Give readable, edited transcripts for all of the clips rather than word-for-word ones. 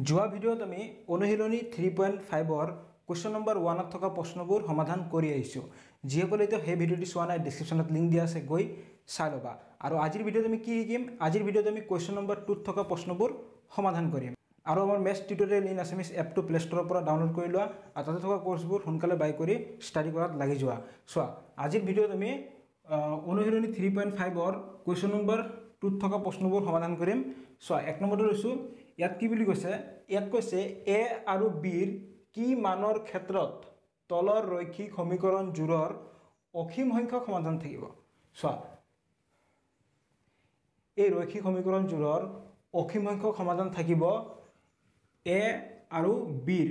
যোৱা ভিডিঅ'ত আমি অনুশীলনী 3.5 কুৱেশ্যন নম্বৰ 1 থকা প্ৰশ্নবোৰ সমাধান কৰি আহিছোঁ। যিসকলে এতিয়া সেই ভিডিঅ'টি চোৱা নাই ডেছক্ৰিপশ্যনত লিংক দিয়া আছে, গৈ চাই ল'বা। আৰু আজিৰ ভিডিঅ'ত আমি কি শিকিম? আজিৰ ভিডিঅ'ত আমি কুৱেশ্যন নম্বৰ 2 থকা প্ৰশ্নবোৰ সমাধান কৰিম। আৰু আমাৰ মেথছ টিউটৰিয়েল ইন আছামিজ এপটো প্লে ষ্ট'ৰৰ পৰা ডাউনলোড কৰি লোৱা আৰু তাতে থকা কোৰ্চবোৰ সোনকালে বাই কৰি ষ্টাডি কৰাত লাগি যোৱা। চোৱা, আজিৰ ভিডিঅ'ত আমি অনুশীলনী 3.5 কুৱেশ্যন নম্বৰ 2 থকা প্ৰশ্নবোৰ সমাধান কৰিম। চোৱা, 1 নম্বৰটো লৈছোঁ। ইয়াত কি বুলি কৈছে? ইয়াত কৈছে এ আৰু বিৰ কি মানৰ ক্ষেত্ৰত তলৰ ৰৈখিক সমীকৰণযোৰৰ অসীম সংখ্যক সমাধান থাকিব। চোৱা, এই ৰৈখিক সমীকৰণযোৰৰ অসীম সংখ্যক সমাধান থাকিব এ আৰু বিৰ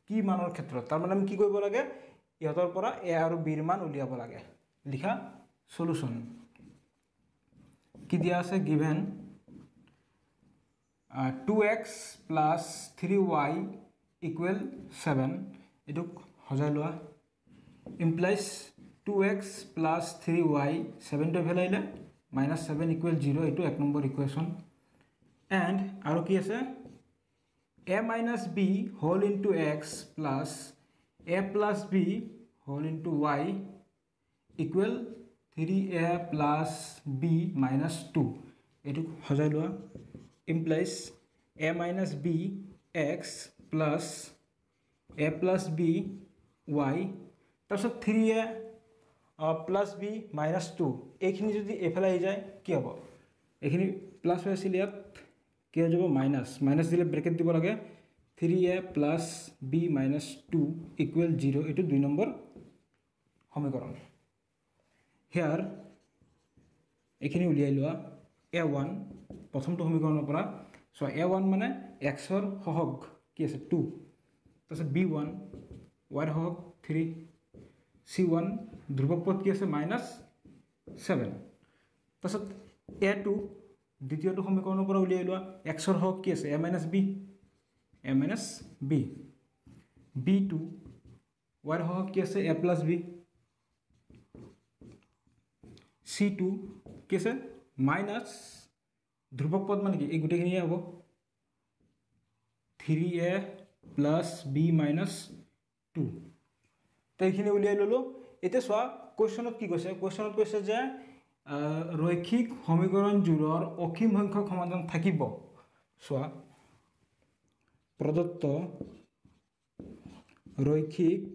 কি মানৰ ক্ষেত্ৰত। তাৰমানে আমি কি কৰিব লাগে? ইহঁতৰ পৰা এ আৰু বিৰ মান উলিয়াব লাগে। লিখা সলিউশন কি দিয়া আছে? Given 2x plus 3y equal 7 এটুক হজাই লোৱা implies 2x plus 3y 7 টো ভ্যালু আইলে -7 equal 0 এটু 1 নম্বৰ ইকুৱেশ্যন। and আৰু কি আছে? a minus b whole into x plus a plus b whole into y equal 3a plus b minus 2 এটুক হজাই লোৱা implies a minus b x plus a plus b y তাৰপিছত 3a plus b minus 2 এইখিনি যদি এফালে আহি যায় কি হ'ব? এইখিনি প্লাছ হৈ আছিল, ইয়াত কি হৈ যাব? মাইনাছ দিলে ব্ৰেকেট দিব লাগে 3a plus b minus 2 equal 0 এইটো 2 নম্বৰ সমীকৰণ। হিয়াৰ এইখিনি উলিয়াই লোৱা a1 প্ৰথমটো সমীকৰণৰ পৰা। সো a1 মানে x ৰ সহগ কি আছে? 2, তাৰপিছত b1 y ৰ সহগ 3, c1 ধ্ৰুবক পদ কি আছে? -7, তাৰপিছত a2 দ্বিতীয়টো সমীকৰণৰ পৰা উলিয়াই লোৱা x ৰ সহগ কি আছে? a minus b, b2 y ৰ সহগ কি আছে? a plus b, c2 কি আছে? মাইনাছ ধ্ৰুবক পদ মানে কি? এই গোটেইখিনিয়ে হ'ব 3a plus b minus 2। তো এইখিনি উলিয়াই ল'লোঁ। এতিয়া চোৱা, কুৱেশ্যনত কি কৈছে? কুৱেশ্যনত কৈছে যে ৰৈখিক সমীকৰণযোৰৰ অসীম সংখ্যক সমাধান থাকিব। চোৱা, প্ৰদত্ত ৰৈখিক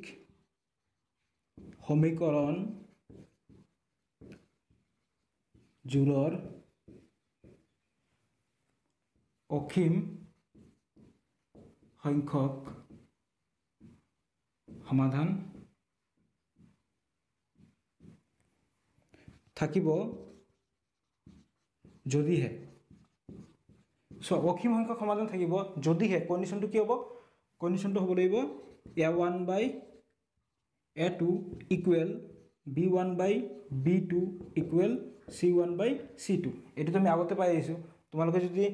সমীকৰণযোৰৰ অসীম সংখ্যক সমাধান থাকিব যদিহে, সো অসীম সংখ্যক সমাধান থাকিব যদিহে কণ্ডিশ্যনটো কি হ'ব? কণ্ডিশ্যনটো হ'ব লাগিব a1 by a2 equal b1 by b2 equal c1 by c2। এইটো আমি আগতে পাই আহিছোঁ। তোমালোকে যদি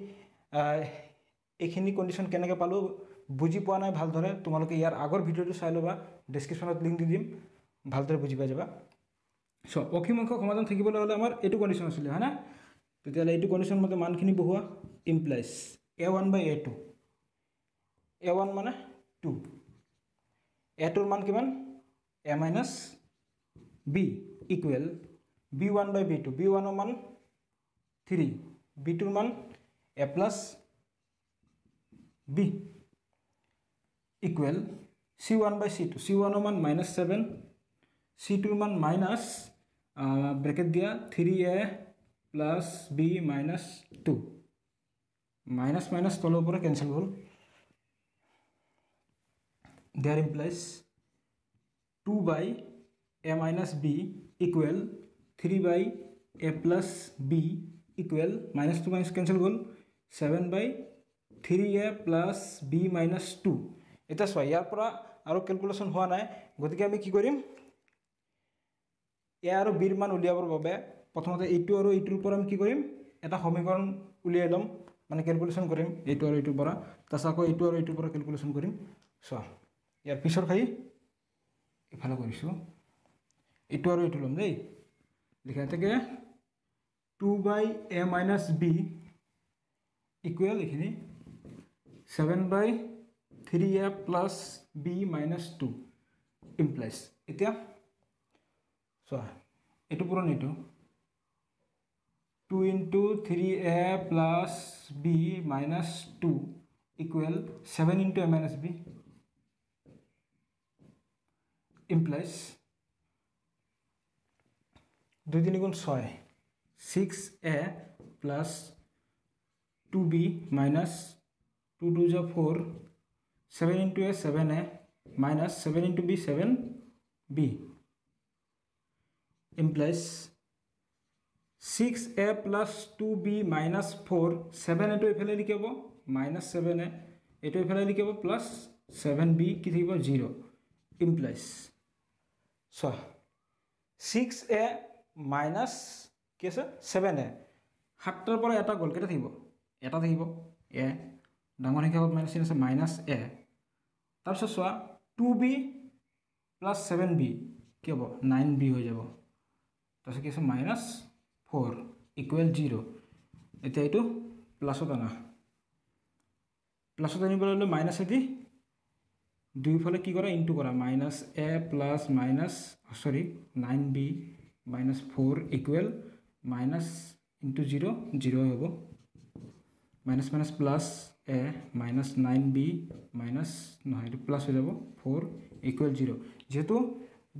এইখিনি কণ্ডিশ্যন কেনেকৈ পালোঁ বুজি পোৱা নাই ভালদৰে, তোমালোকে ইয়াৰ আগৰ ভিডিঅ'টো চাই ল'বা, ডেছক্ৰিপশ্যনত লিংক দি দিম, ভালদৰে বুজি পাই যাবা। সো অসীম সংখ্যক সমাধান থাকিবলৈ হ'লে আমাৰ এইটো কণ্ডিশ্যন আছিলে, হয় না? তেতিয়াহ'লে এইটো কণ্ডিশ্যন মতে মানখিনি বহোৱা implies a1 by a2, a1 মানে 2, a2ৰ মান কিমান? a minus b equal b1 by b2, b1ৰ মান 3, b2ৰ মান a plus b equal c1 by c2, c1ৰ মান -7, c2ৰ মান মাইনাছ ব্ৰেকেট দিয়া 3a plus b minus 2, minus minus তলৰ পৰা কেঞ্চেল হ'ল। There implies 2 by a minus b equal 3 by a plus b equal minus two minus cancel হ'ল 7 by 3a plus b minus 2। এতিয়া চোৱা, ইয়াৰ পৰা আৰু কেলকুলেশ্যন হোৱা নাই, গতিকে আমি কি কৰিম? এ আৰু বিৰ মান উলিয়াবৰ বাবে প্ৰথমতে এইটো আৰু এইটোৰ পৰা আমি কি কৰিম? এটা সমীকৰণ উলিয়াই ল'ম, মানে কেলকুলেশ্যন কৰিম এইটো আৰু এইটোৰ পৰা, তাৰপিছত আকৌ এইটো আৰু এইটোৰ পৰা কেলকুলেশ্যন কৰিম। চোৱা, ইয়াৰ পিছৰ খাই ইফালে কৰিছোঁ, এইটো আৰু এইটো ল'ম দেই। লিখা থাকে 2 by a minus b equal এইখিনি 7/3a plus b minus 2 implies এতিয়া চোৱা এটো পুরো নিটো 2 into 3a plus b minus 2 equal 7 into a minus b implies 2 3 গুণ 6 6a plus 2b minus 2 2 is 4 7 into a 7a minus 7 into b 7b implies 6a plus 2b minus 4 7 এটো এফালে লিখিব minus 7a এটো এফালে লিখিব plus 7b কি থাকিব 0 implies so 6a minus কি আছে 7a হাতৰ পৰা এটা গল কেটা থাকিব এটা থাকিব a ডাঙৰ হিসাবত মাইনাস চিন আছে minus a তাৰপিছত চোৱা 2b plus 7b কি হ'ব 9b হৈ যাব তাৰপিছত কি আছে minus 4 equal 0 এতিয়া এটো প্লাসত আনা প্লাসত আনিবলৈ হলে মাইনাস এদি দুই ফালে কি কৰা ইনটু কৰা minus a plus minus sorry 9b minus 4 equal minus into 0 0 হ'ব minus minus plus a minus 9b minus নহয় এটো প্লাস হৈ যাব 4 equal 0 যেহেতু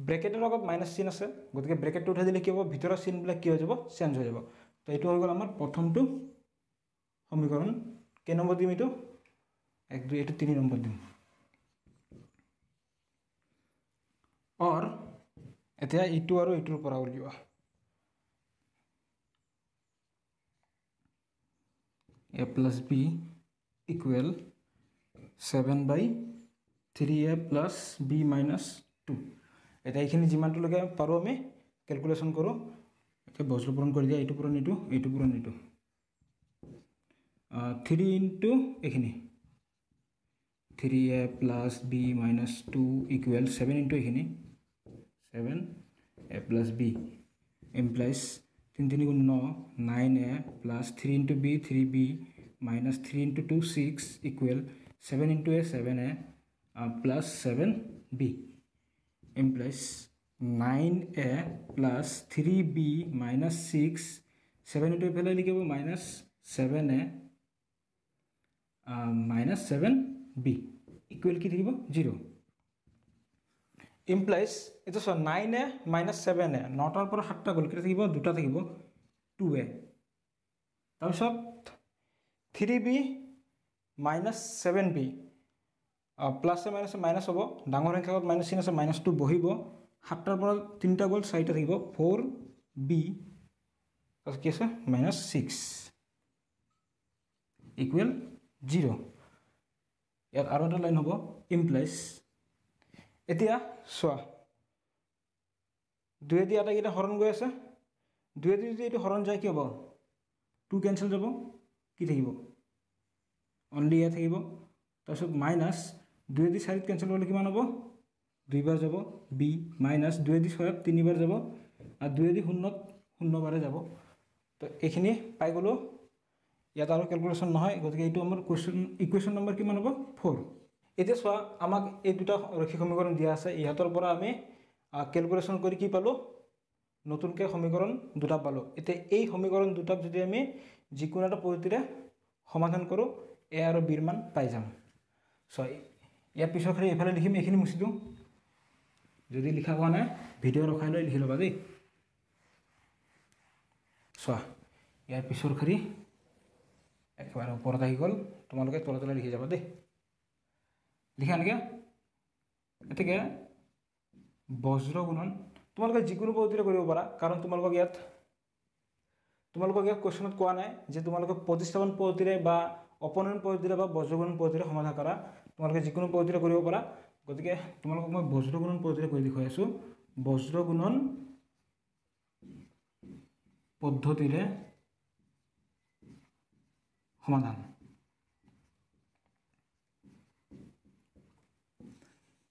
ব্র্যাকেটের লগত মাইনাস চিন আছে গতিকে ব্র্যাকেটটো উঠাই দিলে কি হ'ব ভিতৰৰ চিনবিলাক কি হৈ যাব চেঞ্জ হৈ যাব তো এটো হৈ গল আমাৰ প্ৰথমটো সমীকৰণ কে নম্বৰ দিম এটো 1 2 এটো 3 নম্বৰ দিম और এতিয়া ইটো আৰু ইটোৰ পৰা উলিওৱা a plus b equal 7/3a plus b minus 2 এটা এখানে জিমানটো লগে পাৰো আমি ক্যালকুলেশন কৰো এটা বজ্ৰ পূৰণ কৰি দিয়া এইটো পূরণ এইটো 3 into এখানে 3a plus b minus 2 equal 7 into এখানে 7a plus b implies 3 3 গুণ 9 9a plus 3 into b 3b minus 3 into 2 6 equal 7 into a 7a plus 7b implies 9a plus 3b minus 6 7 into a লিখিব minus 7a minus 7b equal কি থাকিব 0 implies এটা so 9a minus 7a নটাৰ পৰা 7টা গল কি থাকিব দুটা থাকিব 2a তাৰপিছত 3b minus 7b plus minus minus হ'ব ডাঙৰ সংখ্যাত মাইনাস চিন আছে -2 বহিব 7টাৰ পৰা 3টা গল 4টা থাকিব 4b আৰু কি আছে -6 ইকুৱেল 0 ইয়াত আৰু এটা লাইন হ'ব ইমপ্লাইজ এতিয়া সোৱা 2 দি আটা কিটা হৰণ গৈ আছে 2 দি যদি এটো হৰণ যায় কি হ'ব 2 ক্যান্সেল যাব কি থাকিব অনলি এ থাকিব তাৰপিছত মাইনাস 2 দি 4 ক্যান্সেল হ'লে কিমান হ'ব 2 বাৰ যাব b মাইনাস 2 দি 6 3 বাৰ যাব আৰু 2 দি 0 বাৰে যাব তো এখিনি পাই গলো ইয়াত আৰু ক্যালকুলেশন নহয় গতিকে এইটো আমাৰ ইকুৱেশন নম্বৰ কিমান হ'ব 4 এতিয়া সোৱা আমাক এই দুটা ৰৈখিক সমীকৰণ দিয়া আছে ইহাতৰ পৰা আমি ক্যালকুলেশন কৰি কি পালো নতুনকৈ সমীকৰণ দুটা পালো এতিয়া এই সমীকৰণ দুটাক যদি আমি যিকোনো এটা পদ্ধতিৰে সমাধান কৰো a আৰু b ৰ মান পাই যাম সো ইয়াৰ পিছৰখালি এফালে লিখিম এখিনি মুছি দিও যদি লিখা হোৱা নাই ভিডিও ৰখাই লৈ লিখি লবা দেই সো ইয়াৰ পিছৰখালি একবাৰে ওপৰত আহি গল তোমালোকে তলে লিখি যাবা দেই লিখা নেকি এতেকে বজ্ৰ গুণন তোমালোকে যিকোনো পদ্ধতিৰে কৰিব পাৰা কাৰণ তোমালোকক ইয়াত কোৱেশ্চনত কোৱা নাই যে তোমালোকে প্ৰতিস্থাপন পদ্ধতিৰে বা অপনয়ন পদ্ধতিৰে বা বজ্ৰ গুণন পদ্ধতিৰে সমাধান কৰা তোমালোকে যিকোনো পদ্ধতিৰে কৰিব পাৰা গতিকে তোমালোকক মই বজ্ৰ গুণন পদ্ধতিৰে কৈ দেখুৱাই আছো বজ্ৰ গুণন পদ্ধতিৰে সমাধান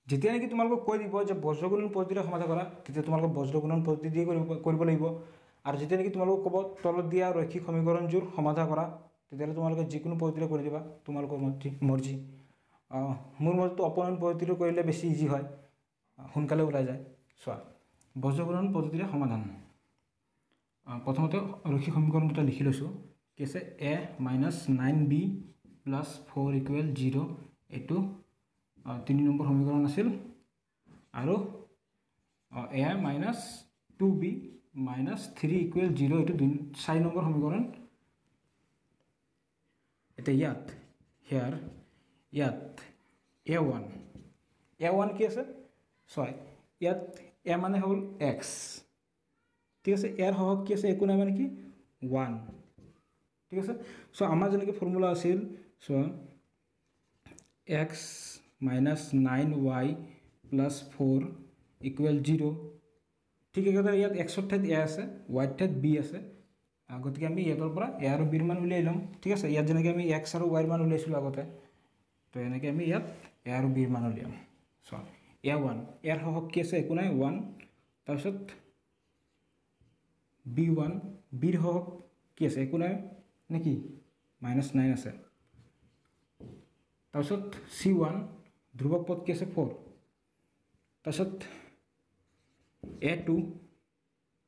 যেতিয়া নেকি তোমালোকক কৈ দিব যে বজ্ৰ গুণন পদ্ধতিৰে সমাধান কৰা তেতিয়া তোমালোকক বজ্ৰ গুণন পদ্ধতি দিয়ে কৰিব লাগিব আৰু যেতিয়া নেকি তোমালোকক ক'ব তলত দিয়া ৰৈখিক সমীকৰণজোৰ সমাধান কৰা তেতিয়াহ'লে তোমালোকে যিকোনো পদ্ধতিৰে কৰি দিবা তোমালোকৰ মৰ্জি মোৰ মতে অপনয়ন পদ্ধতিৰে কৰিলে বেছি ইজি হয় সোনকালে ওলাই যায় চোৱা বজ্ৰকৰণ পদ্ধতিৰে সমাধান প্ৰথমতে ৰৈখিক সমীকৰণ দুটা লিখি লৈছোঁ কি আছে a - 9b + 4 = 0 এইটো 3 নম্বৰ সমীকৰণ আছিল আৰু a - 2b - 3 = 0 এইটো 4 নম্বৰ সমীকৰণ এটা ইয়াত a1 কি আছে ছয় ইয়াত a মানে হ'ল x ঠিক আছে এর হওক কি আছে একো নাই মানে কি 1 ঠিক আছে সো আমাৰ যেনেকৈ ফৰ্মুলা আছিল সো x - 9y + 4 = 0 ঠিক একেদৰে ইয়াত x ৰ ঠাইত a আছে y ৰ ঠাইত b আছে গতিকে আমি ইয়াৰ পৰা a আৰু b ৰ মান উলিয়াই লম ঠিক আছে ইয়াত যেনেকৈ আমি x আৰু y ৰ মান উলিয়াইছিলো আগতে তো এনেকৈ আমি ইয়াত a আৰু b ৰ মান উলিয়াম সো a1 এৰ হওক কি আছে একো নাই 1 তাৰপিছত b1 বিৰ হওক কি আছে একো নাই নেকি -9 আছে তাৰপিছত c1 ধ্ৰুবক পদ কি আছে 4 তাৰপিছত a2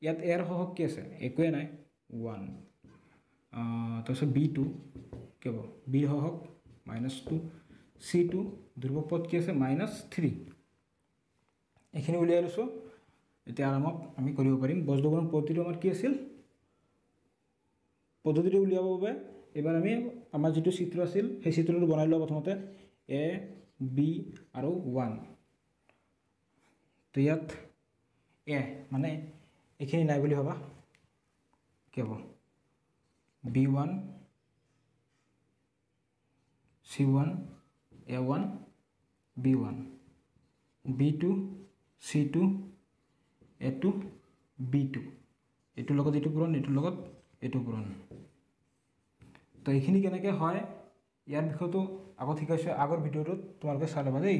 ইয়াত এৰ হওক কি আছে একোৱে নাই 1 তাৰপিছত b2 কি হ'ব বিৰ হওক -2 c2 ধ্ৰুবক পদ কি আছে -3 এইখিনি উলিয়াই লৈছোঁ এতিয়া আৰামত আমি কৰিব পাৰিম বজ্ৰকৰণ পদ্ধতিটো আমাৰ কি আছিল পদ্ধতিটো উলিয়াবৰ বাবে এবাৰ আমি আমাৰ যেটো চিত্ৰ আছিল সেই চিত্ৰটো বনাই লওঁ প্ৰথমতে a b আৰু 1 তো ইয়াত a মানে এইখিনি নাই বুলি ভাবা কি হ'ব b1 c1 a1 b1 b2 c2 a2 b2 এটোৰ লগত এটো পূৰণ এটোৰ লগত এটো পূৰণ তো এইখিনি কেনেকৈ হয় ইয়াৰ বিষয়টো আগত শিকাইছো আগৰ ভিডিঅ'টোত তোমালোকে চাই ল'বা দেই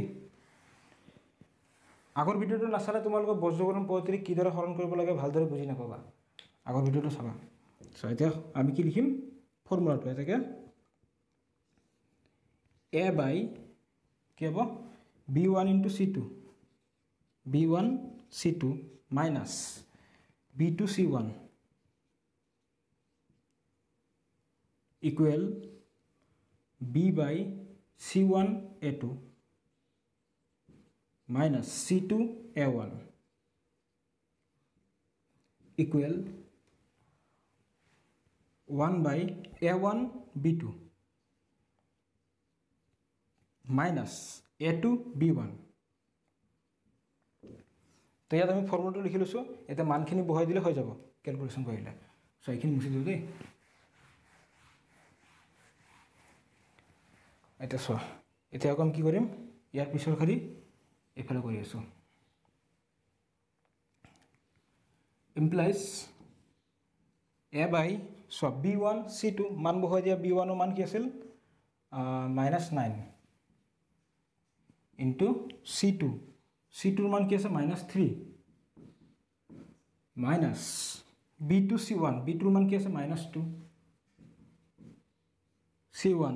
আগৰ ভিডিঅ'টো নাচালে তোমালোকে বজ্ৰকৰণ পদ্ধতিৰে কিদৰে হৰণ কৰিব লাগে ভালদৰে বুজি নাপাবা আগৰ ভিডিঅ'টো চাবা সো এতিয়া আমি কি লিখিম ফৰ্মুলাটো এটাকে a by কি হ'ব b1 * c2 b1 c2 minus b2 c1 equal b by c1 a2 minus c2 a1 equal 1 by a1 b2 minus a2 b1 তো ইয়াত আমি ফৰ্মুলাটো লিখি লৈছোঁ এটা মানখিনি বহাই দিলে হৈ যাব ক্যালকুলেশন কৰিলে সো এইখিনি মুছি দিওঁ দেই এটা সো এতিয়া আমি কি কৰিম ইয়াৰ পিছৰ খালি এফালে কৰি আছো implies a by so b1 c2 মান বহাই দিয়া b1 ৰ মান কি আছিল -9 into c2 c2 ৰ মান কি আছে -3 minus b2 c1 b2 ৰ মান কি আছে -2 c1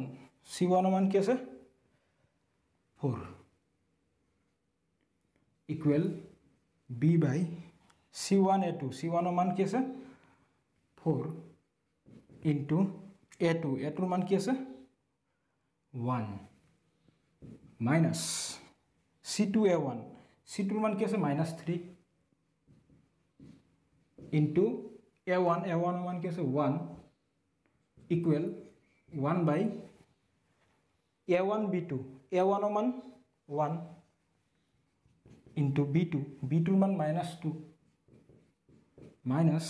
c1 ৰ মান কি আছে 4 equal b by c1 a2 c1 ৰ মান কি আছে 4 into a2 a2 ৰ মান কি আছে 1 minus c2 a1 c2 ৰ মান কি আছে -3 into a1 ৰ মান কি আছে 1 equal 1 by a1 b2 a1 ৰ মান 1 into b2 b2 ৰ মান -2 minus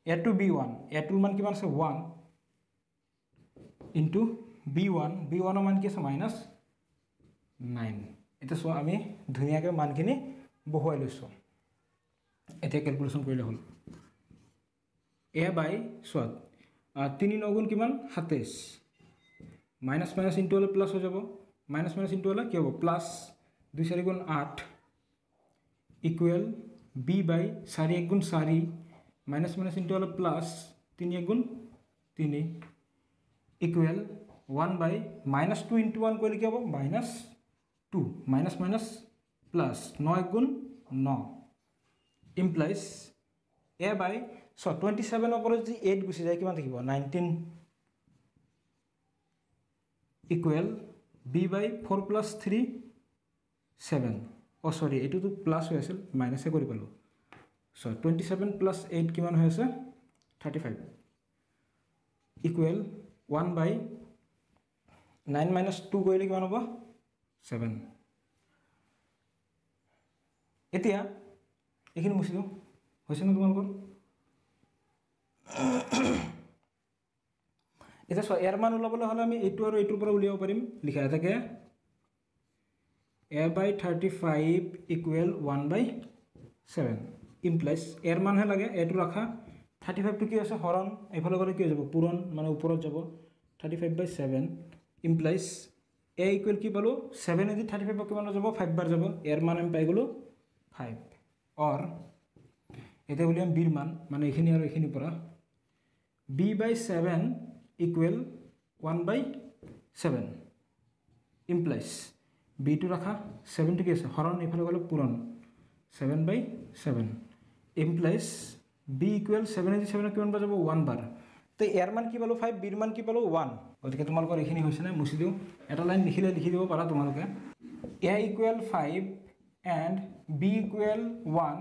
a2 b1 a2 ৰ মান কিমান আছে 1 into b1 ৰ মান কি আছে -9 এটা সো আমি ধুনিয়াকৈ মানখিনি বহুৱাই লৈছো এটা ক্যালকুলেশন কৰিলে হল a by সত 3 9 গুণ কিমান 27 মাইনাস মাইনাস ইনটু হলে প্লাস হৈ যাব মাইনাস মাইনাস ইনটু হলে কি হ'ব প্লাস 2 4 গুণ 8 ইকুয়াল b by 4 1 গুণ 4 মাইনাস মাইনাস ইনটু হলে প্লাস 3 1 গুণ 3 ইকুৱেল 1 বাই -2 × 1 কৰিলে কি হ'ব -2 মাইনাছ মাইনাছ প্লাছ 9 গুণ 9 ইমপ্লাইজ a বাই 27 ৰ পৰা যদি 8 গুচি যায় কিমান থাকিব 19 ইকুৱেল b বাই 4 + 3 7 সৰি এইটোতো প্লাছ হৈ আছিল মাইনাছে কৰি পালোঁ 27 + 8 কিমান হৈ আছে 35 ইকুৱেল 1 বাই 9 - 2 কৰিলে কিমান হ'ব 7 এতিয়া এইখিনি মুছি দিওঁ হৈছে ন তোমালোকৰ এতিয়া চোৱা ইয়াৰ মান ওলাবলৈ হ'লে আমি এইটো আৰু এইটোৰ পৰা উলিয়াব পাৰিম লিখা থাকে a by 35 equal 1 by 7 implies এৰ মানহে লাগে এটো ৰাখা 35টো কি আছে হৰণ এইফালে গ'লে কি হৈ যাব পূৰণ মানে ওপৰত যাব 35/7 ইমপ্লাইজ a ইকুৱেল কি পালোঁ 7 এদি 35 কিমান যাব 5 বাৰ যাব এৰ মান আমি পাই গ'লোঁ 5 অৰ এতিয়া উলিয়াম বিৰ মান মানে এইখিনি আৰু এইখিনিৰ পৰা b/7 ইকুৱেল 1/7 ইমপ্লাইজ b টো ৰাখা 7টো কি আছে হৰণ এইফালে গ'লে পূৰণ 7/7 ইমপ্লাইজ b ইকুৱেল 7 এদি 7 কিমান বাৰ যাব 1 বাৰ তো এৰ মান কি পালোঁ 5 বিৰ মান কি পালোঁ 1 গতিকে তোমালোকৰ এইখিনি হৈছে নে মুছি দিওঁ এটা লাইন লিখিলে লিখি দিব পাৰা তোমালোকে a equal 5 and b equal 1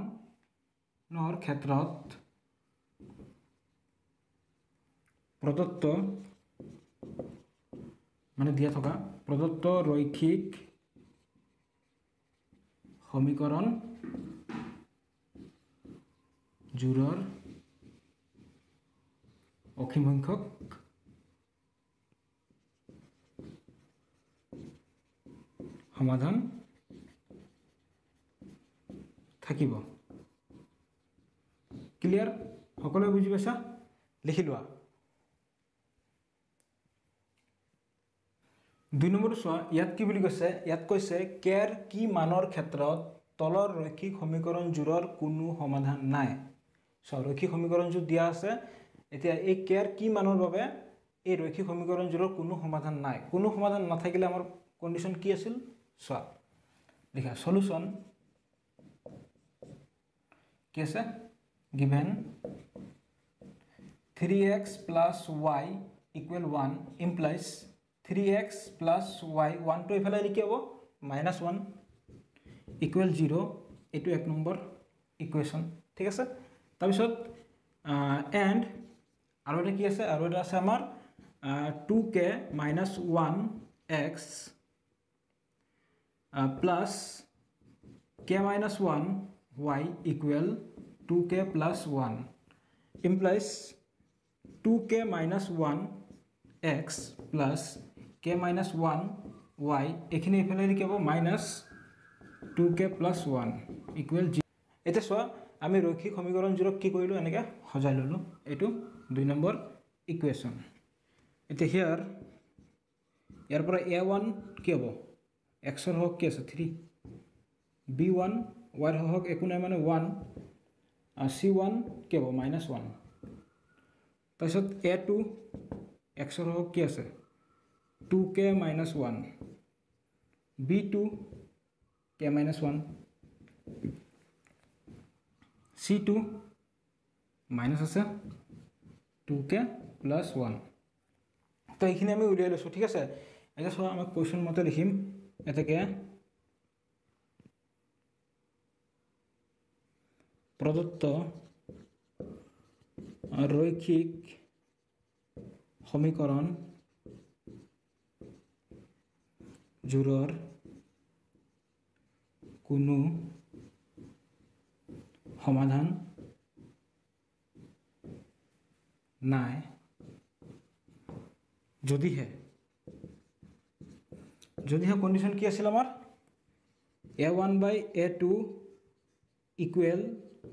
নৰ ক্ষেত্ৰত প্ৰদত্ত মানে দিয়া থকা প্ৰদত্ত ৰৈখিক সমীকৰণ জোৰৰ অসীম সংখ্যক সমাধান থাকিব ক্লিয়াৰ সকলোৱে বুজি পাইছা লিখি লোৱা 2 নম্বৰটো চোৱা ইয়াত কি বুলি কৈছে ইয়াত কৈছে কেৰ কি মানৰ ক্ষেত্ৰত তলৰ ৰৈখিক সমীকৰণ জোৰৰ কোনো সমাধান নাই সো ৰৈখিক সমীকৰণ জোৰ দিয়া আছে এতিয়া এই কেৰ কি মানৰ বাবে এই ৰৈখিক সমীকৰণ জোৰৰ কোনো সমাধান নাই কোনো সমাধান নাথাকিলে আমাৰ কন্ডিশন কি আছিল চোৱা লিখা সলিউশন কি আছে given 3x plus y equal 1 implies 3x plus y 1 to এফালে লিখি হ'ব -1 equal 0 এটো এক নম্বৰ ইকুৱেশ্যন ঠিক আছে তাৰপিছত এন্ড আৰু এটা কি আছে আৰু এটা আছে আমাৰ 2k - 1x plus k - 1 y equal 2k plus 1 implies 2k minus 1 x plus k minus 1 y এখানে এফালে লিখি হ'ব minus 2k plus 1 equal 0 এটা সোয়া আমি রৈখিক সমীকরণ জোৰক কি কৰিলো এনেকে সজাই ললো এটো 2 নম্বৰ ইকুৱেশ্যন এটা হিয়াৰ ইয়াৰ পৰা a1 কি হ'ব x ৰ হক কি আছে 3 b1 y ৰ হক একো নাই মানে 1 c1 কি হ'ব -1 তাৰপিছত a2 x ৰ হক কি আছে 2k - 1 b2 k - 1 c2 minus আছে 2k plus 1 তো এইখিনি আমি উলিয়াই লৈছো ঠিক আছে এটা সব আমি কোশ্চেন মতে লিখিম এটাকে প্রদত্ত রৈখিক সমীকরণ জোৰৰ কোনো সমাধান নাই যদিহে কন্ডিশন কি আছিল আমাৰ a1 by a2 equal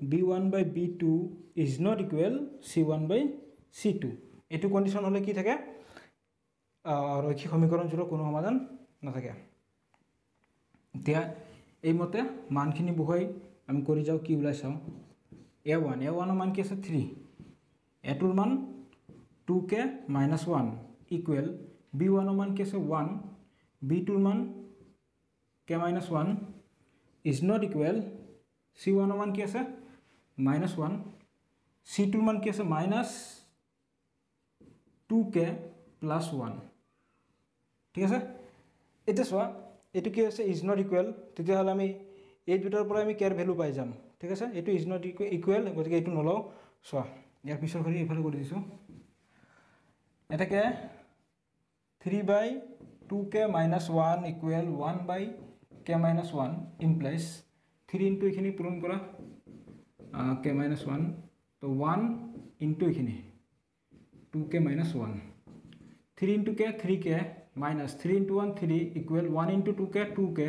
b1 by b2 is not equal c1 by c2 এটো কন্ডিশন হলে কি থাকে রৈখিক সমীকরণ জোৰৰ কোনো সমাধান নাথাকে এতিয়া এই মতে মানখিনি বহুৱাই আমি কৰি যাও কি ওলাই চাও a1 ৰ মান কি আছে 3 a2 ৰ মান 2k - 1 ইকুৱেল b1 ৰ মান কি আছে 1 b2 ৰ মান k-1 is not equal c1 ৰ মান কি আছে -1 c2 ৰ মান কি আছে -2k + 1 ঠিক আছে এটা সোয়া এটো কি আছে ইজ নট ইকুৱেল তেতিয়া হলে আমি এই দুটাৰ পৰা আমি কেৰ ভ্যালু পাই যাম ঠিক আছে এটো ইজ নট ইকুৱেল গতিকে এটো নলও সোয়া ইয়াৰ পিছৰ কৰি ইফালে কৰি দিছো এটাকে 3/2k - 1 equal 1/k-1 implies 3 into এখিনি পূৰণ কৰা k-1 তো 1 ইনটু এখিনি 2k-1 3 into k 3k minus 3 into 1 3 equal 1 into 2k 2k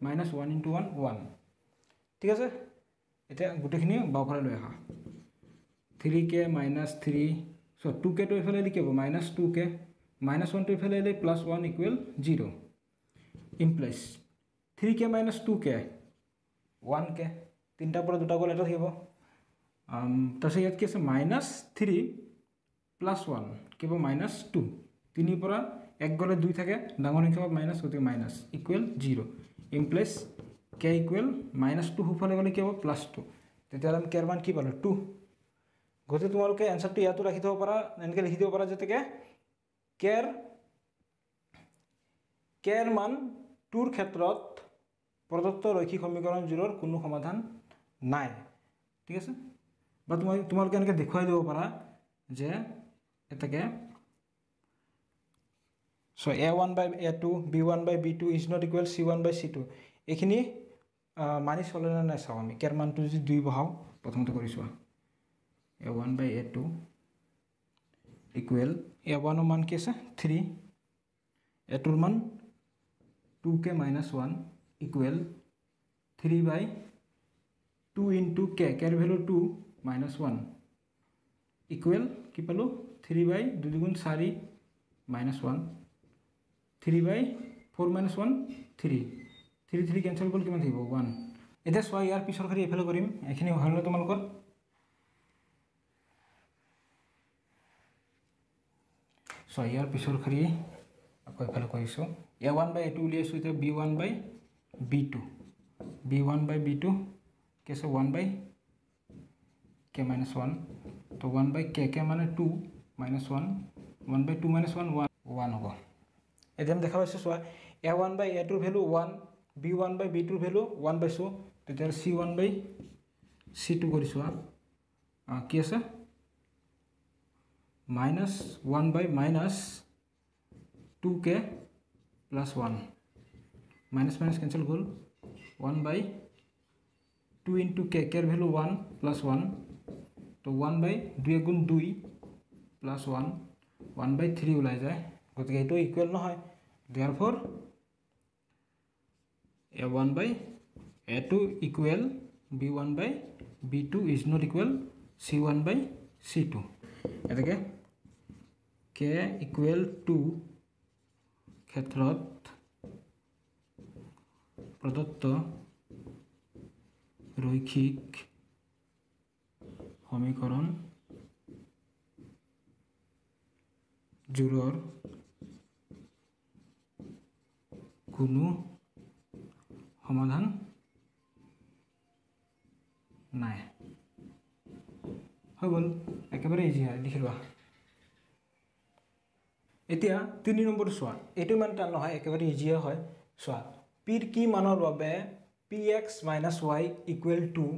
minus 1 into 1 1 ঠিক আছে এটা গুটেখিনি বাওফালে লৈ আহা 3k minus 3 so 2k to ইফালে লিখিব minus 2k minus 1 to ইফালে লৈ plus 1 equal 0 implies 3k minus 2k 1k তিনটা পৰা দুটা গল এটা থাকিব তাছে ইয়াত কি আছে minus 3 plus 1 কিব minus 2 3 পৰা এক গলে 2 থাকে ডাঙৰ সংখ্যক মাইনাস হতে minus equal 0 implies k equal -2 হুফালে গলে কি হ'ব +2 তেতিয়া আমি k ৰ মান কি পালো 2 গতে তোমালোকে আনসাৰটো ইয়াতো ৰাখি থব পাৰা এনেকে লিখি দিব পাৰা যেতে k ৰ মান 2 ৰ ক্ষেত্ৰত প্ৰদত্ত ৰৈখিক সমীকৰণ জোৰৰ কোনো সমাধান নাই ঠিক আছে বা তোমালোকে এনেকে দেখুৱাই দিব পাৰা যে এটাকে so a1 by a2 b1 by b2 is not equal c1 by c2 এখিনি মানি চলে না নাই চাও আমি কেৰ মানটো যদি 2 বহাও প্ৰথমতে কৰিছো a1 by a2 equal a1 ৰ মান কি আছে 3 a2 ৰ মান 2k-1 equal 3 by 2 into k কেৰ ভ্যালু 2 -1 equal কি পালো 3 by 2 গুণ 4 -1 3 by 4 minus 1 3 3 3 cancel করলে কিমান থাকিব 1 এটা সোয়া ইয়াৰ পিছৰ কৰি এফালে কৰিম এখিনি হল তোমালোকৰ সোয়া ইয়াৰ পিছৰ কৰি আকৌ এফালে কৰিছো a1 by a2 উলিয়াইছো এটা b1 by b2 b1 by b2 কেছে 1 by k-1 তো 1 by k মানে 2 -1 1 by 2 -1 1 হ'ব এদিন দেখা পাইছো সোয়া a1 by a2 ৰ ভ্যালু 1 b1 by b2 ৰ ভ্যালু 1 পাইছো তেতিয়া c1 by c2 কৰিছো কি আছে -1 by -2k + 1 minus minus cancel গল 1 by 2 into k কেৰ ভ্যালু 1 + 1 তো 1 by 2 গুণ 2 + 1 1 by 3 ওলাই যায় গতিকে এটো ইকুৱেল নহয় therefore a1 by a2 equal b1 by b2 is not equal c1 by c2 এটাকে k equal to ক্ষেত্ৰত প্ৰদত্ত ৰৈখিক সমীকৰণ জোৰৰ কোনো সমাধান নাই হৈ গল একেবাৰে ইজি হয় লিখি লোৱা এতিয়া 3 নম্বৰ সোয়া এটো মান টান নহয় একেবাৰে ইজি হয় সোয়া p ৰ কি মানৰ বাবে px - y = 2,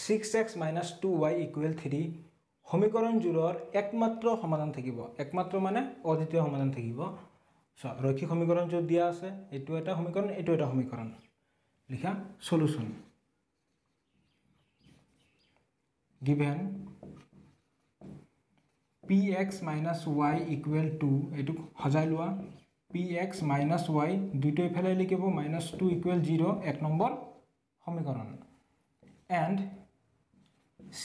6x - 2y = 3 সমীকৰণ জোৰৰ একমাত্ৰ সমাধান থাকিব একমাত্ৰ মানে অদ্বিতীয় সমাধান থাকিব সো ৰৈখিক সমীকৰণ জোৰ দিয়া আছে এটো এটা সমীকৰণ এটো এটা সমীকৰণ লিখা সলিউশন given px - y = 2 এটো হজাই লোৱা px - y দুটো ইফালে লিখিব -2 = 0 এক নম্বৰ সমীকৰণ and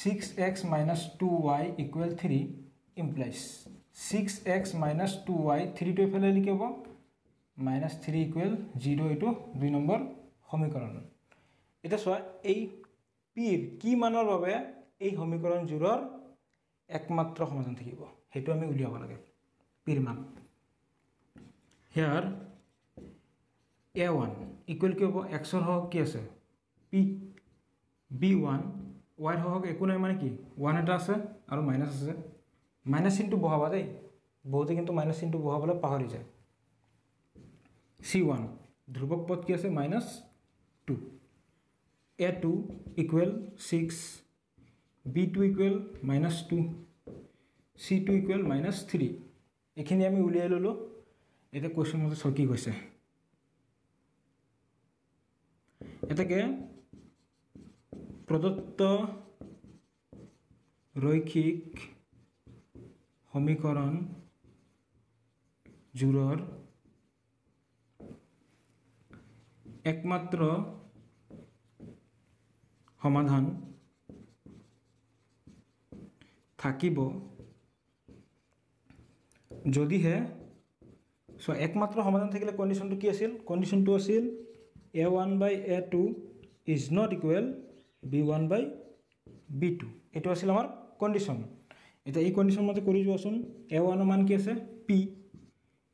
6x - 2y = 3 implies 6x - 2y 3 to ইফালে লিখিব -3 = 0 এটো 2 নম্বৰ সমীকৰণ এটা সোয়া এই p ৰ কি মানৰ বাবে এই সমীকৰণ জোৰৰ একমাত্ৰ সমাধান থাকিব হেতু আমি উলিয়াব লাগে p পিৰ মান হিয়াৰ a1 ইকুৱেল কি হ'ব xৰ হওক কি আছে p b1 y হওক একো নাই মানে কি 1 এটা আছে আৰু মাইনাস আছে মাইনাস চিনটো বহাবা দেই বহুতে কিন্তু মাইনাস চিনটো বহাবলৈ পাহৰি যায় c1 ধ্ৰুবক পদ কি আছে -2 a2 equal 6 b2 equal -2 c2 equal -3 এখিনি আমি উলিয়াই ললো এটা কোৱেশ্চন মতে সকি গৈছে এটাকে প্ৰদত্ত ৰৈখিক সমীকৰণ জোৰৰ একমাত্ৰ সমাধান থাকিব যদিহে সো একমাত্ৰ সমাধান থাকিলে কন্ডিশনটো কি আছিল কন্ডিশনটো আছিল a1/a2 is not equal b1/b2 এটো আছিল আমাৰ কন্ডিশন এটা এই কন্ডিশন মতে কৰি যোৱাচোন a1 ৰ মান কি আছে p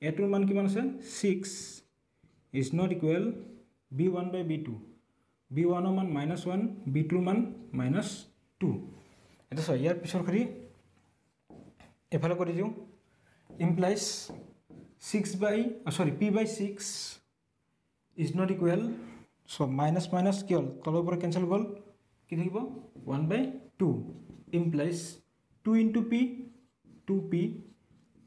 a2 ৰ মান কিমান আছে 6 is not equal b1/b2 b1 ৰ মান -1 b2 ৰ মান -2 এটা সো ইয়াৰ পিছৰ খৰি এফালে কৰি দিও implies p/6 is not equal so minus কি হল তলৰ পৰা কেনসেল গল কি থাকিব 1/2 implies 2 into p 2p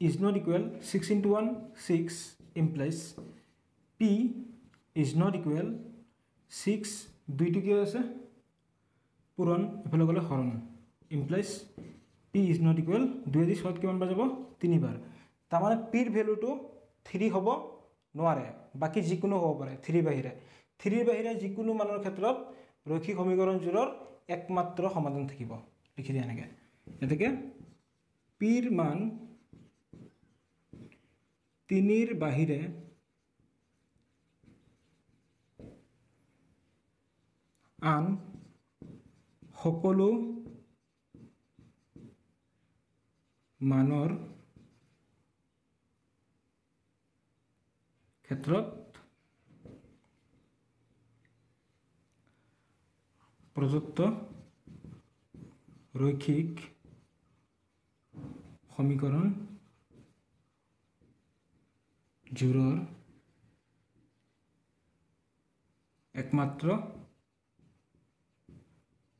is not equal 6 into 1 6 implies p is not equal 6 দুইটো কি আছে পূৰণ এফালে গলে হৰণ implies p is not equal 2 the short কিমান বাজাব 3 বাৰ তাৰ মানে p ৰ ভ্যালুটো 3 হ'ব নোৱাৰে বাকি যিকোনো হ'ব পাৰে 3 বাহিৰে 3 বাহিৰে যিকোনো মানৰ ক্ষেত্ৰত ৰৈখিক সমীকৰণ জোৰৰ একমাত্ৰ সমাধান থাকিব লিখি দিয়া এনেকে এটাকে p ৰ মান 3 ৰ বাহিৰে আন সকলো মানৰ ক্ষেত্ৰত প্ৰদত্ত ৰৈখিক সমীকৰণ জোৰৰ একমাত্ৰ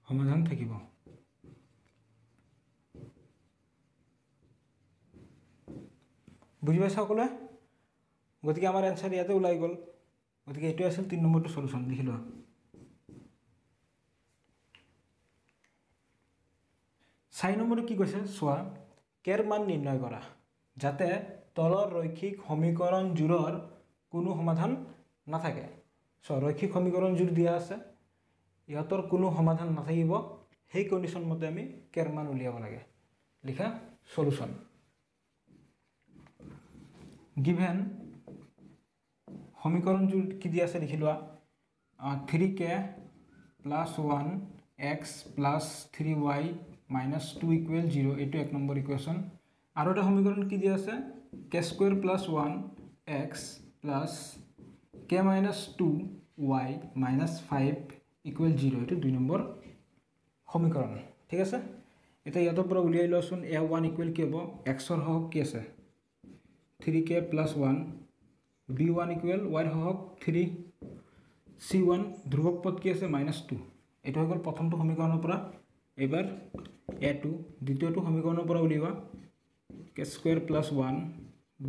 সমাধান থাকিব বুজি পাইছা সকলোৱে গতিকে আমাৰ এনসাৰ ইয়াতে ওলাই গল গতিকে এটো আছিল 3 নম্বৰটো সলিউশন লিখি লোৱা 4 নম্বৰটো কি কৈছে সোৱা কেৰ মান নিৰ্ণয় কৰা যাতে তলৰ ৰৈখিক সমীকৰণ জোৰৰ কোনো সমাধান নাথাকে সো ৰৈখিক সমীকৰণ জোৰ দিয়া আছে ইয়াতৰ কোনো সমাধান নাথাকিব সেই কন্ডিশন মতে আমি কেৰ মান উলিয়াব লাগে লিখা সলিউশন given সমীকৰণ জোৰ কি দিয়া আছে লিখি লোৱা 3k + 1x + 3y - 2 = 0 এটো এক নম্বৰ ইকুৱেশ্যন আৰু এটা সমীকৰণ কি দিয়া আছে k² + 1x + k - 2y - 5 = 0 এটো 2 নম্বৰ সমীকৰণ ঠিক আছে এটা ইয়াতৰ পৰা উলিয়াই লওঁচোন a1 = কি হ'ব x ৰ হওক কি আছে 3k + 1 b1 = y হওক 3 c1 ধ্ৰুবক পদ কি আছে -2 এটো হৈ গল প্ৰথমটো সমীকৰণৰ পৰা এবাৰ a2 দ্বিতীয়টো সমীকৰণৰ পৰা উলিওৱা k² + 1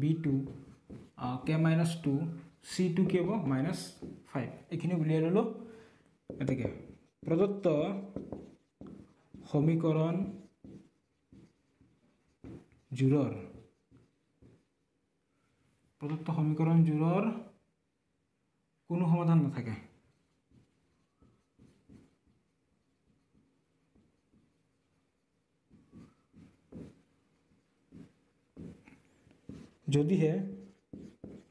b2 k - 2 c2 কি হ'ব -5 এখিনি উলিয়াই ললো এটাকে প্ৰদত্ত সমীকৰণ জোৰৰ কোনো সমাধান নাথাকে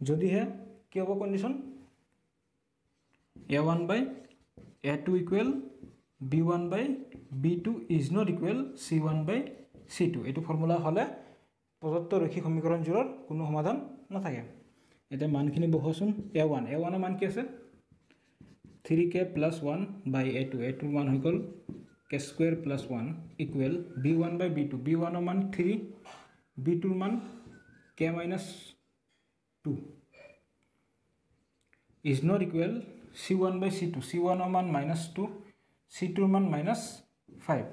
যদিহে কি হ'ব condition a1/a2 = b1/b2 is not equal c1/c2 এটো ফর্মুলা হলে প্ৰদত্ত ৰৈখিক সমীকৰণজোৰৰ কোনো সমাধান নাথাকে। এতিয়া মানখিনি বহুৱাচোন। a1 ৰ মান কি আছে 3k + 1 / a2 a2 ৰ মান হৈ গ'ল k² + 1 equal b1 / b2 b1 ৰ মান 3 b2 ৰ মান k - 2 is not equal c1 / c2 c1 ৰ মান -2 c2 ৰ মান -5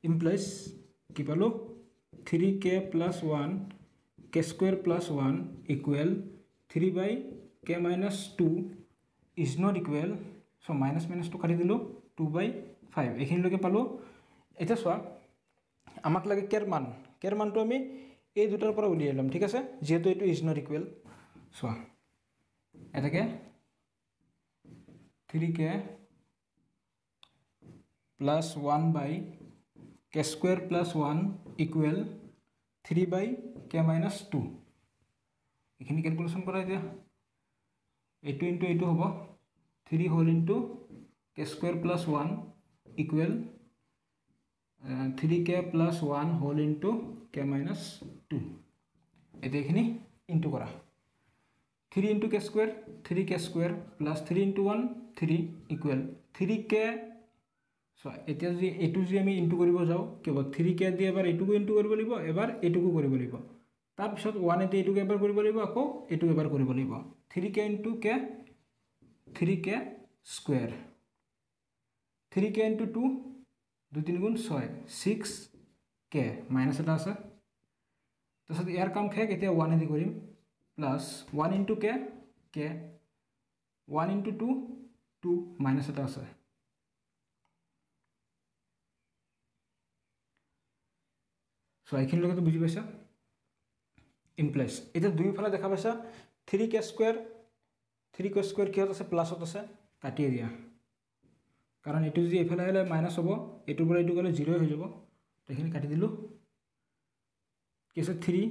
ইমপ্লাইজ কি পালো 3k + 1 k² + 1 equal 3/k - 2 is not equal to' -2 কাটি দিলোঁ 2/5 এইখিনিলৈকে পালোঁ। এতিয়া চোৱা আমাক লাগে কেৰ মানটো আমি এই দুটাৰ পৰা উলিয়াই ল'ম, ঠিক আছে, যিহেতু এইটো ইজ নট ইকুৱেল। চোৱা এটাকে 3k + 1/k² + 1 ইকুৱেল 3/k - 2 এইখিনি কেলকুলেশ্যন কৰা। এতিয়া এইটো ইনটু এইটো হ'ব 3 whole into k² + 1 equal 3k + 1 whole into k - 2 এতিয়া এইখিনি ইনটু কৰা 3 into k² 3k² + 3 into 1 3 equal 3k। চোৱা এতিয়া যদি এইটো যদি আমি ইনটু কৰিব যাওঁ কি হ'ব 3k দি এবাৰ এইটোকো ইনটু কৰিব লাগিব, এবাৰ এইটোকো কৰিব লাগিব, তাৰপিছত 1 দি এইটোকে এবাৰ কৰিব লাগিব, আকৌ এইটোক এবাৰ কৰিব লাগিব। 3k into k 3k square 3k into 2 2 3 গুণ 6 6k মাইনাছ এটা আছে। তাৰপিছত ইয়াৰ কাম শেষ। এতিয়া 1 দি কৰিম plus 1 into k 1 into 2 2 minus এটা আছে। চ' এইখিনিলৈকেতো বুজি পাইছা ইমপ্লাইজ। এতিয়া দুয়োফালে দেখা পাইছা 3k² কিহত আছে প্লাছত আছে, কাটিয়ে দিয়া, কাৰণ এইটো যদি এইফালে আহিলে মাইনাছ হ'ব, এইটোৰ পৰা এইটো গ'লে 0 হৈ যাব, এইখিনি কাটি দিলোঁ। কি আছে 3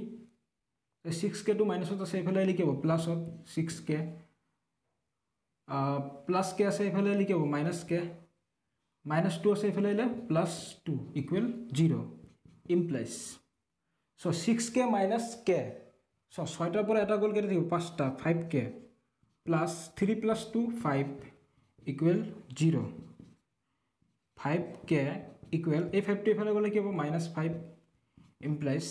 6k টো মাইনাছত আছে, এইফালে আহিলে কি হ'ব প্লাছত 6k প্লাছ k আছে, এইফালে আহিলে কি হ'ব -k -2 আছে, এইফালে আহিলে +2 ইকুৱেল 0 ইমপ্লাইজ। চ' 6k - k চ' 6টাৰ পৰা এটা গ'ল কেইটা থাকিব 5টা 5k plus 3 + 2 5 equal 0 5k equal এই 5টো এইফালে গ'লে কি হ'ব -5 ইমপ্লাইজ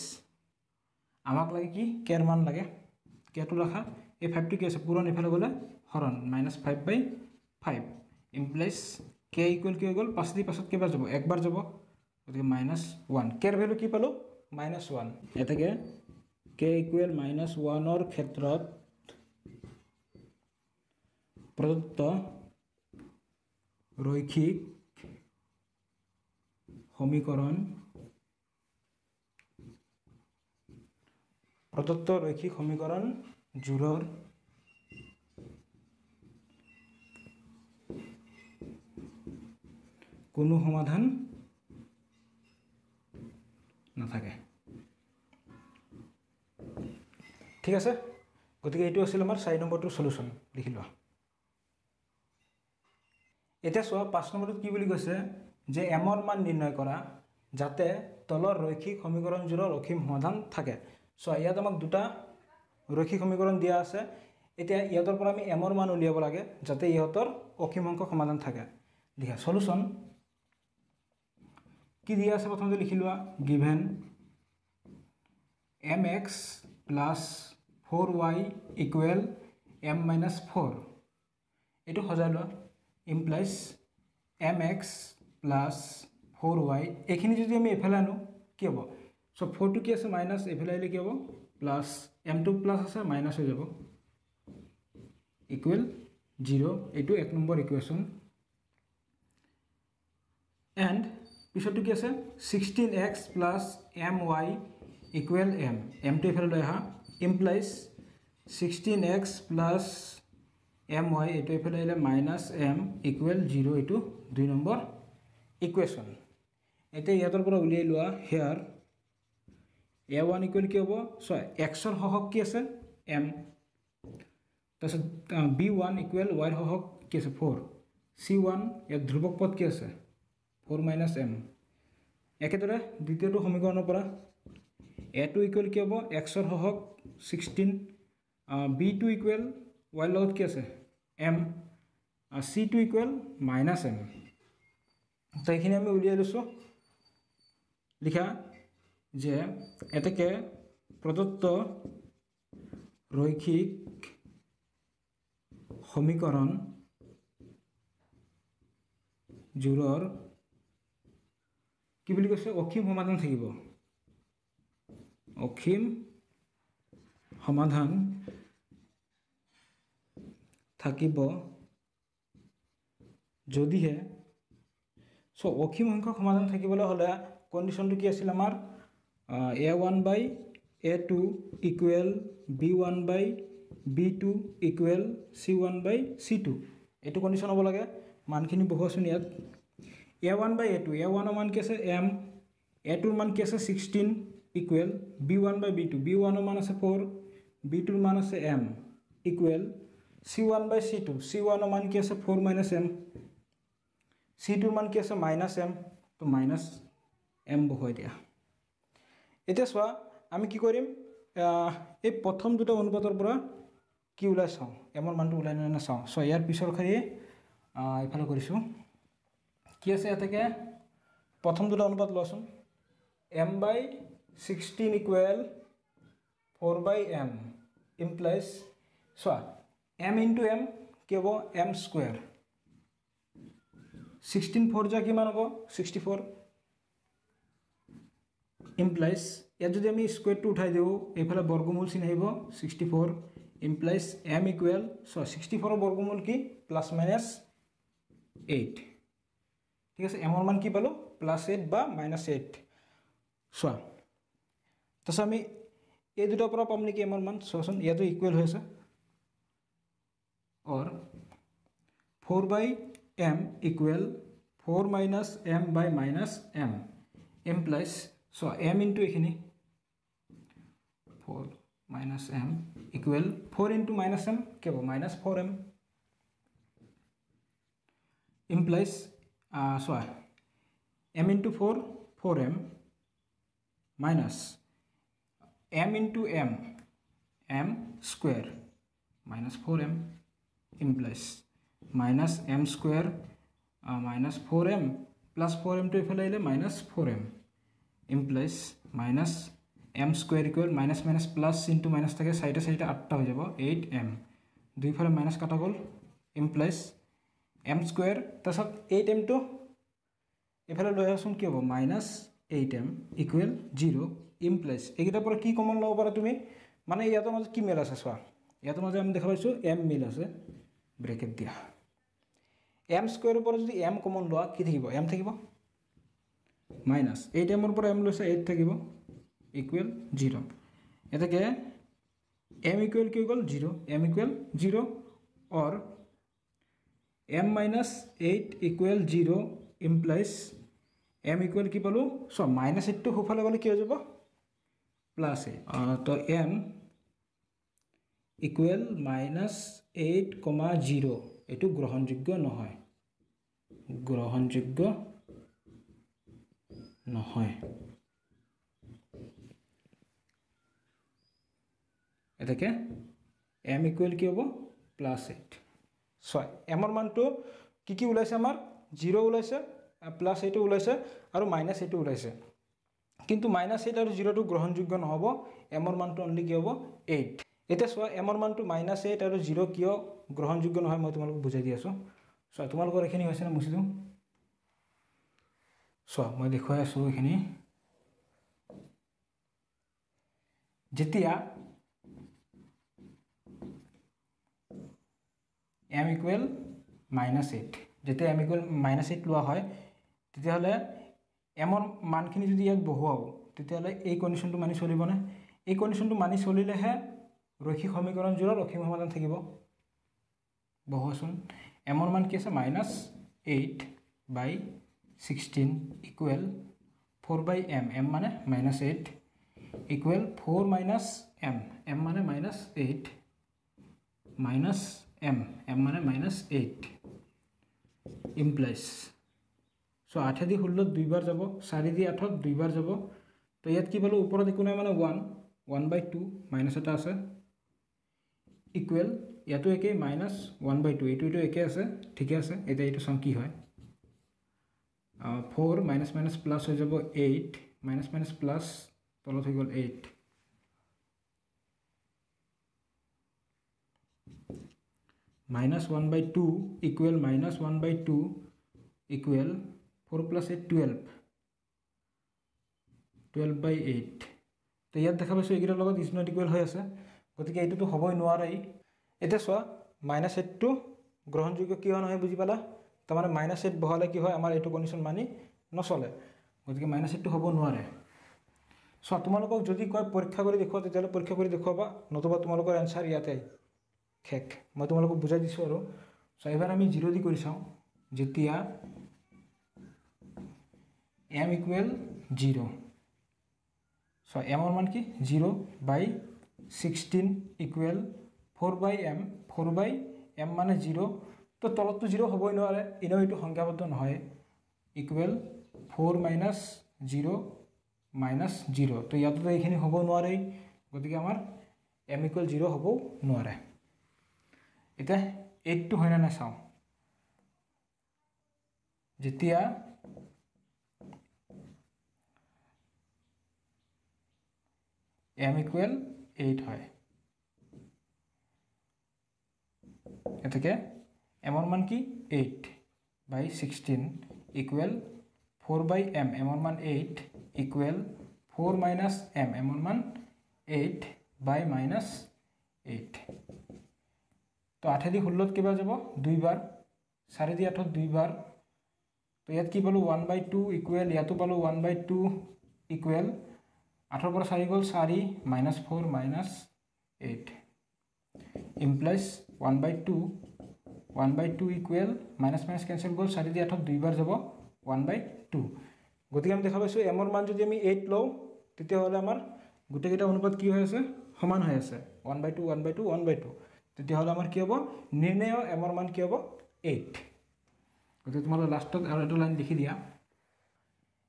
আমাক লাগে কি কেৰ মান লাগে, কেটো ৰাখা, এই 5টো কি আছে পূৰণ, এইফালে গ'লে হৰণ -5/5 ইমপ্লাইজ k ইকুৱেল কি হৈ গ'ল 5 দি 5ত কেইবাৰ যাব একবাৰ যাব, গতিকে -1 কেৰ ভেলু কি পালোঁ -1। এতেকে k ইকুৱেল -1ৰ ক্ষেত্ৰত প্ৰদত্ত ৰৈখিক সমীকৰণ জোৰৰ কোনো সমাধান নাথাকে, ঠিক আছে। গতিকে এইটো আছিল আমাৰ 4 নম্বৰটোৰ সলিউশন, লিখি লোৱা। এতিয়া চোৱা 5 নম্বৰটোত কি বুলি কৈছে যে m ৰ মান নিৰ্ণয় কৰা যাতে তলৰ ৰৈখিক সমীকৰণজোৰৰ অসীম সমাধান থাকে। চোৱা ইয়াত আমাক দুটা ৰৈখিক সমীকৰণ দিয়া আছে, এতিয়া ইয়াতৰ পৰা আমি m ৰ মান উলিয়াব লাগে যাতে ইহঁতৰ অসীম সংখ্যক সমাধান থাকে। লিখা সলিউশন কি দিয়া আছে প্ৰথমতে লিখি লোৱা, given mx + 4y equal m - 4 এইটো সজাই লোৱা ইমপ্লাইজ mx + 4y এইখিনি যদি আমি এফালে আনো কি হ'ব, চ' 4টো কি আছে মাইনাছ, এইফালে আহিলে কি হ'ব প্লাছ, m2 প্লাছ আছে মাইনাছ হৈ যাব ইকুৱেল 0। এইটো 1 নম্বৰ ইকুৱেশ্যন। এণ্ড পিছতো কি আছে 16x + my ইকুৱেল m, mটো এইফালে লৈ আহা ইমপ্লাইজ 16x + my এইটো এইফালে আহিলে -m ইকুৱেল 0, এইটো 2 নম্বৰ ইকুৱেশ্যন। এতিয়া ইয়াতৰ পৰা উলিয়াই লোৱা হেয়াৰ a1 ইকুৱেল কি হ'ব, চোৱা xৰ সহগ কি আছে m, তাৰপিছত b1 ইকুৱেল y ৰ সহগ কি আছে 4, c1 ইয়াত ধ্ৰুৱক পদ কি আছে 4 - m। একেদৰে দ্বিতীয়টো সমীকৰণৰ পৰা a টু ইকুৱেল কি হ'ব xৰ সহগ 16 b টু ইকুৱেল y লগত কি আছে m c two equal -m তো এইখিনি আমি উলিয়াই লৈছোঁ লিখা যে এতেকে প্ৰদত্ত ৰৈখিক সমীকৰণ জোৰৰ কি বুলি কৈছে অসীম সমাধান থাকিব অসীম সমাধান থাকিব যদিহে সো অসীম সংখ্যক সমাধান থাকিবলৈ হলে কন্ডিশনটো কি আছিল আমাৰ a1/a2 equal b1/b2 equal c1/c2 এটো কন্ডিশন হ'ব লাগে মানখিনি বহুৱাচোন ইয়াত a1/a2 a1 ৰ মান কি আছে m a2 ৰ মান কি আছে 16 ইকুৱেল b1/b2 b1 ৰ মান আছে 4 b2 ৰ মান আছে m ইকুৱেল c1/c2 c1 ৰ মান কি আছে 4 - m c2 ৰ মান কি আছে -m তো -m বহুৱাই দিয়া এতিয়া চোৱা আমি কি কৰিম এই প্ৰথম দুটা অনুপাতৰ পৰা কি ওলাই চাও m ৰ মানটো ওলাই না চাও সো ইয়াৰ পিছৰ খালি ইফালে কৰিছো কি আছে এটাকে প্ৰথম দুটা অনুপাত লওঁচোন m/16 equal 4/m implies so m * m কি হ'ব m স্কয়াৰ 16 4 যা কিমান হ'ব 64 ইমপ্লাইজ ইয়াত যদি আমি স্কয়াৰটো উঠাই দিও এইফালে বৰ্গমূল চিন আহিব 64 ইমপ্লাইজ m ইকুৱেল সো 64 ৰ বৰ্গমূল কি +-8 ঠিক আছে m ৰ মান কি পালো +8 বা -8 সো তাছ আমি এই দুটাৰ পৰা পাম নেকি m ৰ মান সোচোন ইয়াতো ইকুৱেল হৈ আছে और 4/m equal 4 - m by -m implies so m into एखिनि 4 - m equal 4 into -m के हो -4m implies so m into 4 4m minus m into m square minus 4m implies -m square -4m plus 4m to इफाले आइले -4m implies -m square equal minus plus into minus থাকে সাইডে সাইডে 8টা হৈ যাব 8m দুই ফালে minus কাটা গল implies m square তাছত 8m to ইফালে লৈ আসুন কি হ'ব -8m equal 0 implies এগিটা পৰা কি কমন লব পাৰা তুমি মানে ইয়াতো মাঝে কি মেল আছে সোয়া ইয়াতো মাঝে আমি দেখা পাইছো m মিল আছে ব্রেকেট দিয়া m স্কয়ার উপর যদি m কমন লওয়া কি থাকিব m থাকিব -8m এর উপর m লইছে 8 থাকিব ইকুয়াল 0 এটাকে m ইকুয়াল কি হল 0 m equal 0 or m - 8 equal 0 implies m equal কি পালো সো -8 টু হোফালে গলে কি হৈ যাব +8 তো m ইকুয়াল -8, 0 এটু গ্রহণযোগ্য নহয় এটাকে m ইকুয়াল কি হ'ব +8 সো m এর মানটো কি ওলাইছে আমাৰ 0 ওলাইছে +8 ওলাইছে আৰু -8 ওলাইছে কিন্তু -8 আৰু 0 টো গ্ৰহণযোগ্য নহব m এর মানটো অনলি কি হ'ব 8 এটা সো m এর মানটো -8 আৰু 0 কিয় গ্ৰহণযোগ্য নহয় মই তোমালোক বুজাই দি আছো সো তোমালোকৰ এখিনি হৈছে না মুছি দিও সো মই দেখুৱাই আছো এখিনি যেতিয়া m ইকুয়াল -8 যেতিয়া m ইকুয়াল -8 লোৱা হয় তেতিয়া হলে m এৰ মানখিনি যদি ইয়াত বহুৱাও তেতিয়া হলে এই কন্ডিশনটো মানি চলিব না এই কন্ডিশনটো মানি চলিলেহে রৈখিক সমীকরণ জোড়ার অসীম সমাধান থাকিব বহুৱাচোন m এর মান কি আছে -8/16 ইকুয়াল 4/m m মানে -8 ইকুয়াল 4 - m m মানে -8 minus m মানে -8 implies so 8 দি 16 দুইবাৰ যাব 4 দি 8 দুইবাৰ যাব তো ইয়াত কি পালো ওপৰত একো নাই মানে 1/2 মাইনাস এটা আছে ইকুৱেল ইয়াতো একে মাইনাস 1/2 এইটো একে আছে ঠিকে আছে এটা এইটো সম কি হয় 4 মাইনাস মাইনাস প্লাস হৈ যাব 8 মাইনাস মাইনাস প্লাস তলত হৈ গল 8 minus 1/2 equal minus 1/2 equal 4 plus 8 12/8 তো ইয়াত দেখা পাইছো এগিটাৰ লগত ইজ নট ইকুৱেল হৈ আছে গতিকে এইটোতো হ'বই নোৱাৰে এটা চোৱা -8 টো গ্ৰহণযোগ্য কিয় নহয় বুজি পালা তাৰ মানে -8 বহালে কি হয় আমাৰ এইটো কন্ডিশন মানি নচলে গতিকে -8 টো হ'ব নোৱাৰে সো তোমালোকক যদি কয় পৰীক্ষা কৰি দেখুৱা তেতিয়ালে পৰীক্ষা কৰি দেখুৱাবা নতুবা তোমালোকৰ আনসাৰ ইয়াতে খেক মই তোমালোকক বুজাই দিছো আৰু সো এবাৰ আমি 0 দি কৰি চাও যেতিয়া m equal 0 সো m এর মান কি 0/16 equal 4/m 4/m মানে 0 তো তলত তো 0 হবই নোৱাৰে ইনো এটো সংখ্যাবদ্ধ নহয় equal 4 - 0 - 0 তো ইয়াতো এইখিনি হ'ব নোৱাৰে গতিকে আমাৰ m equal 0 হ'ব নোৱাৰে এটা 8 টো হয় না চাও যেতিয়া m equal 8 হয় এটাকে m এর মান কি 8/16 equal 4/m m এর মান 8 equal 4 - m m এর মান 8/-8 তো 8 দি 16 কিবা যাব দুইবাৰ 4 দি 8 দুইবাৰ তো ইয়াত কি পালো 1/2 ইকুৱেল ইয়াতো পালো 1/2 ইকুৱেল 8 পৰা 4 গল 4 -4 -8 implies 1/2 equal minus minus cancel গল 4 দি 8 দুইবাৰ যাব 1/2 গতিকে আমি দেখা পাইছো m এৰ মান যদি আমি 8 লও তেতিয়া হলে আমাৰ গুটেকেটা অনুপাত কি হৈ আছে সমান হৈ আছে 1/2 1/2 1/2 তেতিয়া হলে আমাৰ কি হ'ব নিৰ্ণয় m এৰ মান কি হ'ব 8 গতিকে তোমালোকে লাষ্টত আৰু এটা লাইন লিখি দিয়া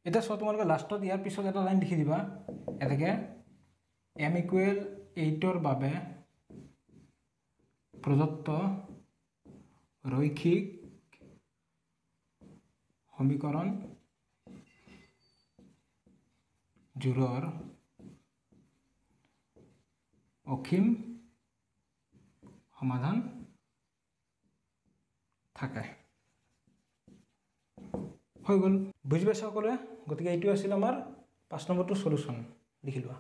এটা সো তোমালোকে লাষ্টত ইয়াৰ পিছত এটা লাইন লিখি দিবা এটাকে m equal 8 এৰ বাবে প্ৰদত্ত ৰৈখিক সমীকৰণ জোড়ৰ অসীম সমাধান থাকে হৈ গল বুজি পাইছা সকলোৱে গতিকে এইটো আছিল আমাৰ 5 নম্বৰটো সলিউশন লিখি লোৱা